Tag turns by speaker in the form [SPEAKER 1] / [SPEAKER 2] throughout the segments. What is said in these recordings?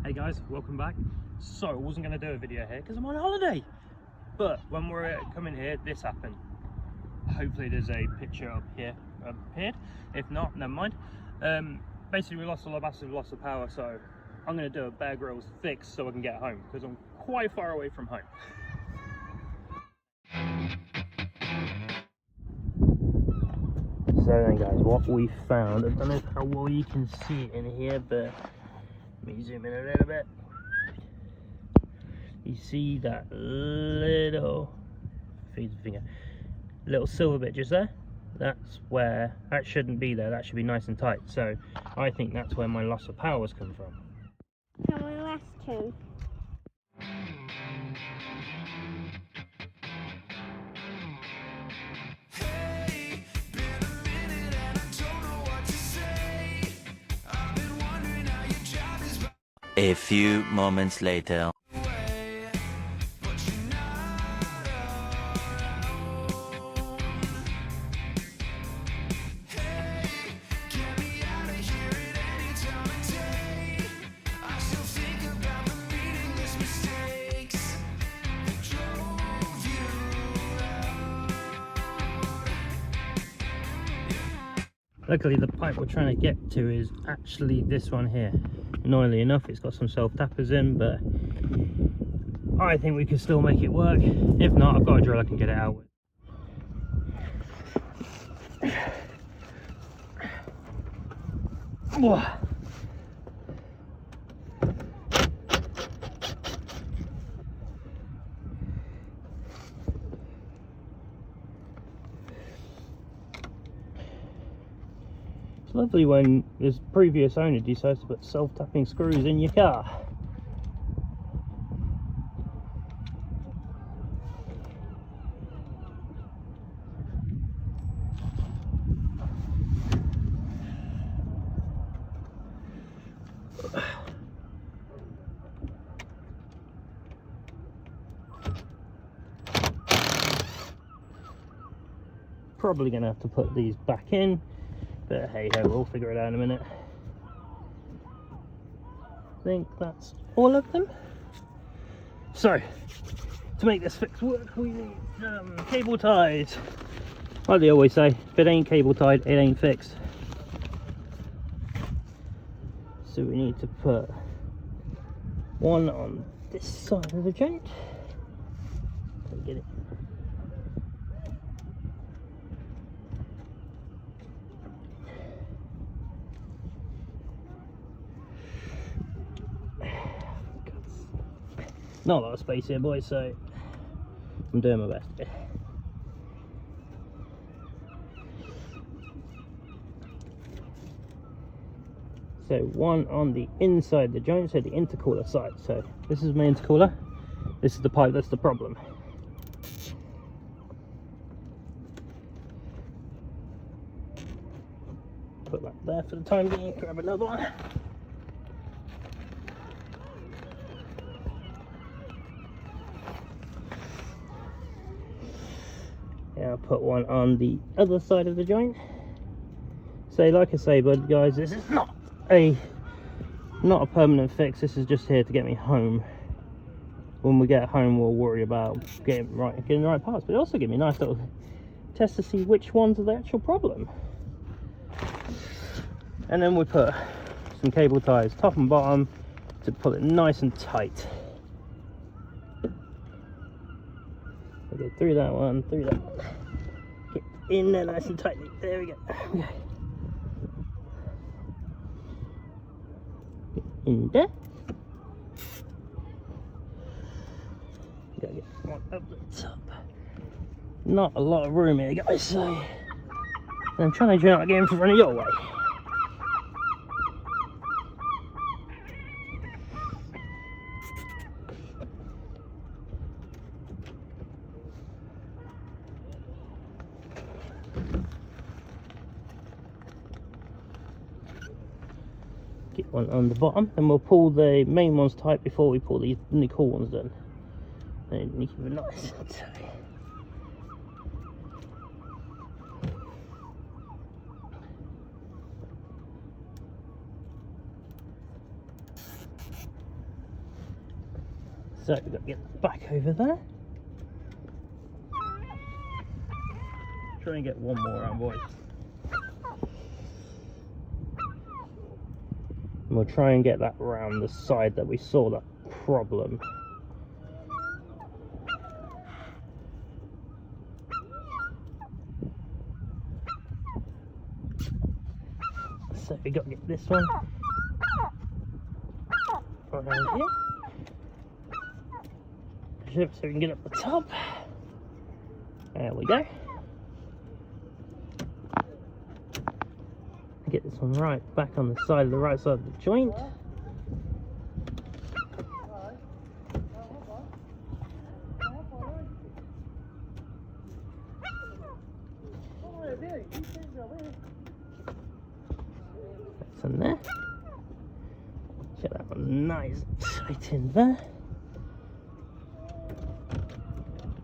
[SPEAKER 1] Hey guys, welcome back. So I wasn't going to do a video here because I'm on holiday, but when we're coming here, this happened. Hopefully there's a picture up here appeared. If not, never mind. Basically we lost a massive loss of power, so I'm going to do a Bear Grylls fix so I can get home because I'm quite far away from home. So then guys, what we found, I don't know how well you can see it in here, but let me zoom in a little bit. You see that little silver bit just there? That's where, that shouldn't be there, that should be nice and tight. So I think that's where my loss of power's come from.
[SPEAKER 2] Can we last two?
[SPEAKER 3] A few moments later.
[SPEAKER 1] Luckily the pipe we're trying to get to is actually this one here. Annoyingly enough, it's got some self-tappers in, but I think we can still make it work. If not, I've got a drill I can get it out with. It's lovely when this previous owner decides to put self-tapping screws in your car. Probably gonna have to put these back in, but hey ho, we'll figure it out in a minute. I think that's all of them. So to make this fix work, we need cable ties. Like they always say, if it ain't cable tied, it ain't fixed. So we need to put one on this side of the joint. Get it. Not a lot of space here, boys, so I'm doing my best. So one on the inside of the joint, so the intercooler side. So this is my intercooler, this is the pipe that's the problem. Put that there for the time being, grab another one. Yeah, I'll put one on the other side of the joint. So like I say, but guys, this is not a permanent fix. This is just here to get me home. When we get home, we'll worry about getting the right parts, but it also give me a nice little test to see which ones are the actual problem. And then we put some cable ties top and bottom to pull it nice and tight. We'll go through that one, through that one. Get in there nice and tightly. There we go. Okay. Get in there. Gotta get one up the top. Not a lot of room here, guys, so I'm trying to not get in front of your way. Get one on the bottom, and we'll pull the main ones tight before we pull these new cool ones done. And keep it nice and tight. So we've got to get back over there. Try and get one more out, boys. And we'll try and get that round the side that we saw that problem. So we got to get this one around here. So we can get up the top. There we go. Get this one right back on the side of the right side of the joint. That's in there. Get that one nice and tight in there.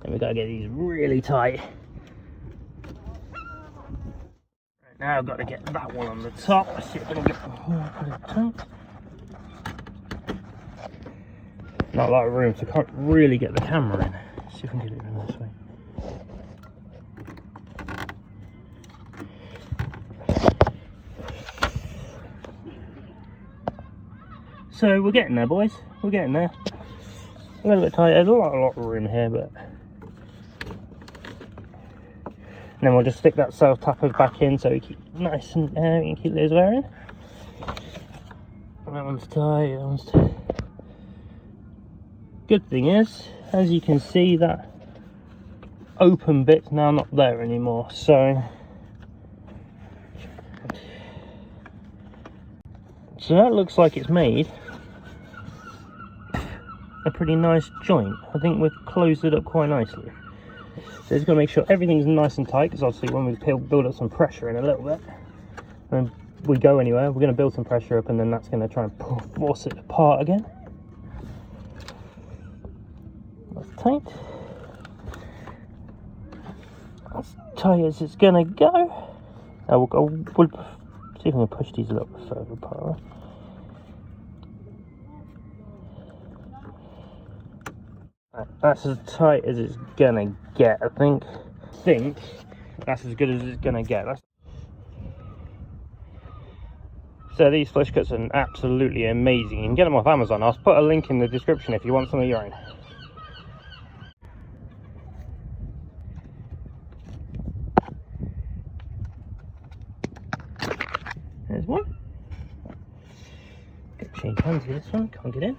[SPEAKER 1] Then we gotta get these really tight. Now I've got to get that one on the top. Let's see if I can get the hole put it tight. Not a lot of room, so I can't really get the camera in. Let's see if I can get it in this way. So we're getting there, boys. We're getting there. A little bit tight. There's a lot of room here, but. And then we'll just stick that self tapper back in so we keep nice and airy and keep those wearing. That one's tight, that one's tight. Good thing is, as you can see, that open bit's now not there anymore, so that looks like it's made a pretty nice joint. I think we've closed it up quite nicely. So just got to make sure everything's nice and tight, because obviously when we build up some pressure in a little bit, when we go anywhere, we're going to build some pressure up, and then that's going to try and force it apart again. That's tight. As tight as it's going to go. We'll see if we can push these a little bit further apart. That's as tight as it's gonna get, I think. That's as good as it's gonna get. So these flush cuts are absolutely amazing. You can get them off Amazon. I'll put a link in the description if you want some of your own. There's one. Got to change hands with this one, can't get in.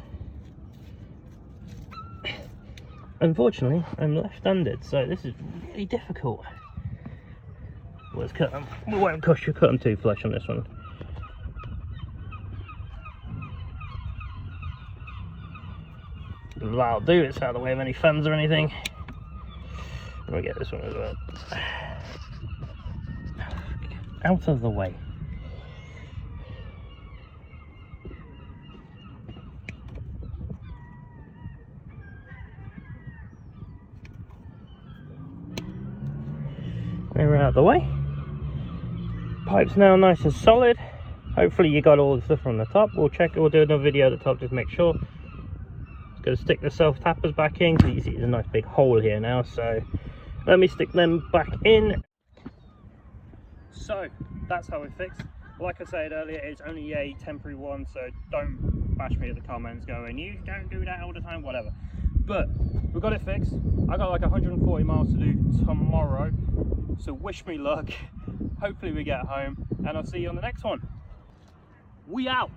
[SPEAKER 1] Unfortunately, I'm left-handed, so this is really difficult. Let's cut them. We won't cut them too flush on this one. That'll do. It's out of the way of any fans or anything. Let me get this one as well. Out of the way. We're out of the way. Pipe's now nice and solid. Hopefully you got all the stuff from the top. We'll do another video at the top just to make sure. Going to stick the self tappers back in, because you see there's a nice big hole here now, so let me stick them back in. So that's how we fixed. Like I said earlier, it's only a temporary one, so don't bash me at the comments going, you don't do that all the time, whatever. But we got it fixed. I got like 140 miles to do tomorrow, so wish me luck. Hopefully we get home, and I'll see you on the next one. We out.